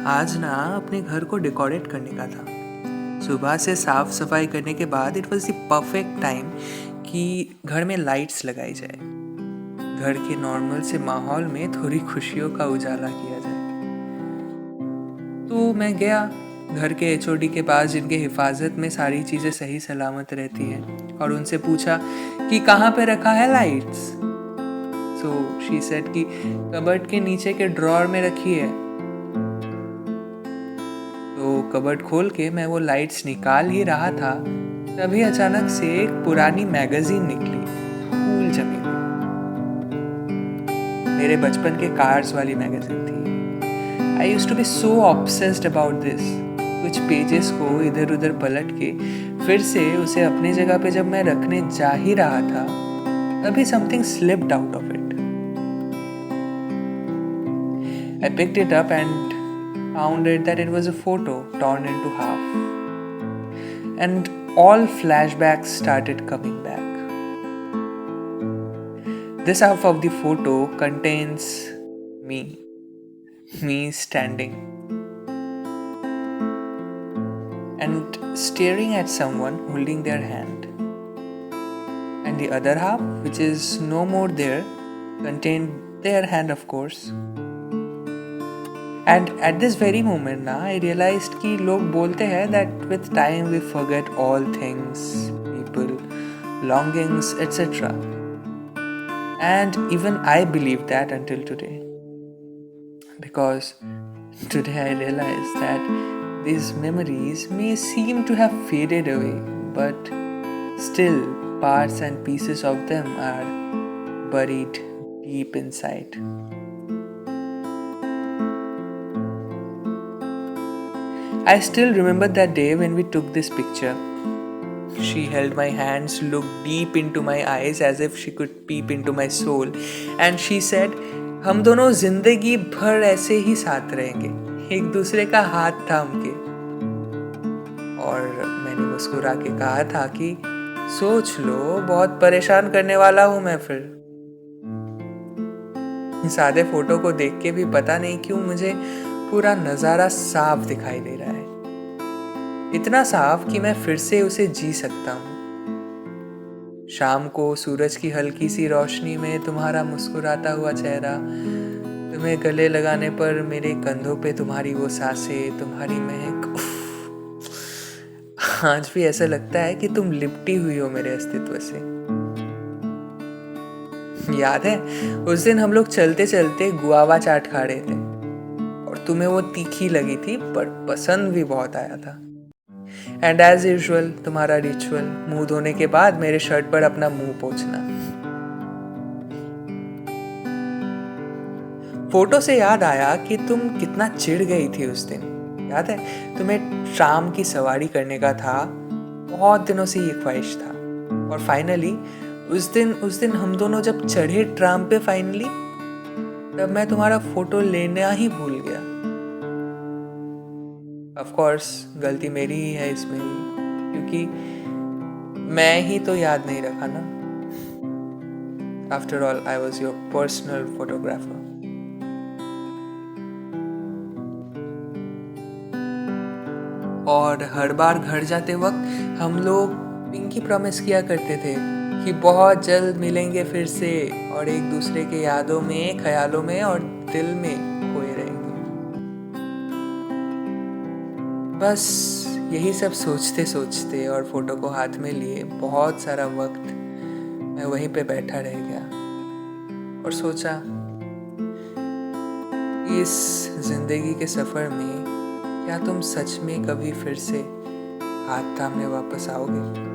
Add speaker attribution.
Speaker 1: आज ना अपने घर को डेकोरेट करने का था। सुबह से साफ सफाई करने के बाद it was the perfect time कि घर में लाइट्स लगाई जाए, घर के नॉर्मल से माहौल में थोड़ी खुशियों का उजाला किया जाए। तो मैं गया घर के एचओडी के पास, जिनके हिफाजत में सारी चीज़ें सही सलामत रहती हैं, और उनसे पूछा कि कहाँ पे रखा है लाइट्स। सो शी सेड कि कबर्ड के नीचे के ड्रॉर में रखी है। तो कबर्ड खोल के मैं वो लाइट्स निकाल ही रहा था, तभी अचानक से एक पुरानी मैगजीन निकली, फूल जमी हुई। मेरे बचपन के कार्स वाली मैगजीन थी। I used to be so obsessed about this. कुछ पेजेस को इधर उधर पलट के फिर से उसे अपनी जगह पे जब मैं रखने जा ही रहा था, तभी something slipped out of it. I picked it up and found that it was a photo torn into half. And all flashbacks started coming back. This half of the photo contains me. Me standing and staring at someone holding their hand. And the other half, which is no more there, contained their hand, of course. And at this very moment ना I realized कि लोग बोलते हैं that with time we forget all things, people, longings, etc. And even I believe that until today. Because today I realize that these memories may seem to have faded away, but still parts and pieces of them are buried deep inside. I still remember that day when we took this picture. She held my hands, looked deep into my eyes as if she could peep into my soul, and she said, हम दोनों जिंदगी भर ऐसे ही साथ रहेंगे, एक दूसरे का हाथ थाम के। और मैंने मुस्कुरा के कहा था कि सोच लो, बहुत परेशान करने वाला हूं मैं फिर। सादे फोटो को देख के भी पता नहीं क्यों मुझे पूरा नजारा साफ दिखाई दे रहा है, इतना साफ कि मैं फिर से उसे जी सकता हूँ। शाम को सूरज की हल्की सी रोशनी में तुम्हारा मुस्कुराता हुआ चेहरा, तुम्हें गले लगाने पर मेरे कंधों पे तुम्हारी वो सांसें, तुम्हारी महक। आज भी ऐसा लगता है कि तुम लिपटी हुई हो मेरे अस्तित्व से। याद है उस दिन हम लोग चलते चलते गुआवा चाट खा रहे थे, और तुम्हें वो तीखी लगी थी पर पसंद भी बहुत आया था। एंड एज यूजुअल तुम्हारा रिचुअल, मुंह धोने के बाद मेरे शर्ट पर अपना मुंह पोंछना। फोटो से याद आया कि तुम कितना चिढ़ गई थी उस दिन। याद है तुम्हें ट्राम की सवारी करने का था, बहुत दिनों से ये ख्वाहिश था। और फाइनली उस दिन हम दोनों जब चढ़े ट्राम पे फाइनली, तब मैं तुम्हारा फोटो लेना ही भूल गया। ऑफ कोर्स गलती मेरी ही है इसमें भी, क्योंकि मैं ही तो याद नहीं रखा ना। After all I was your personal photographer. और हर बार घर जाते वक्त हम लोग पिंकी प्रॉमिस किया करते थे कि बहुत जल्द मिलेंगे फिर से, और एक दूसरे के यादों में, ख्यालों में और दिल में खोए रहेंगे। बस यही सब सोचते सोचते और फोटो को हाथ में लिए बहुत सारा वक्त मैं वहीं पे बैठा रह गया और सोचा कि इस जिंदगी के सफर में क्या तुम सच में कभी फिर से हाथ थामने वापस आओगे।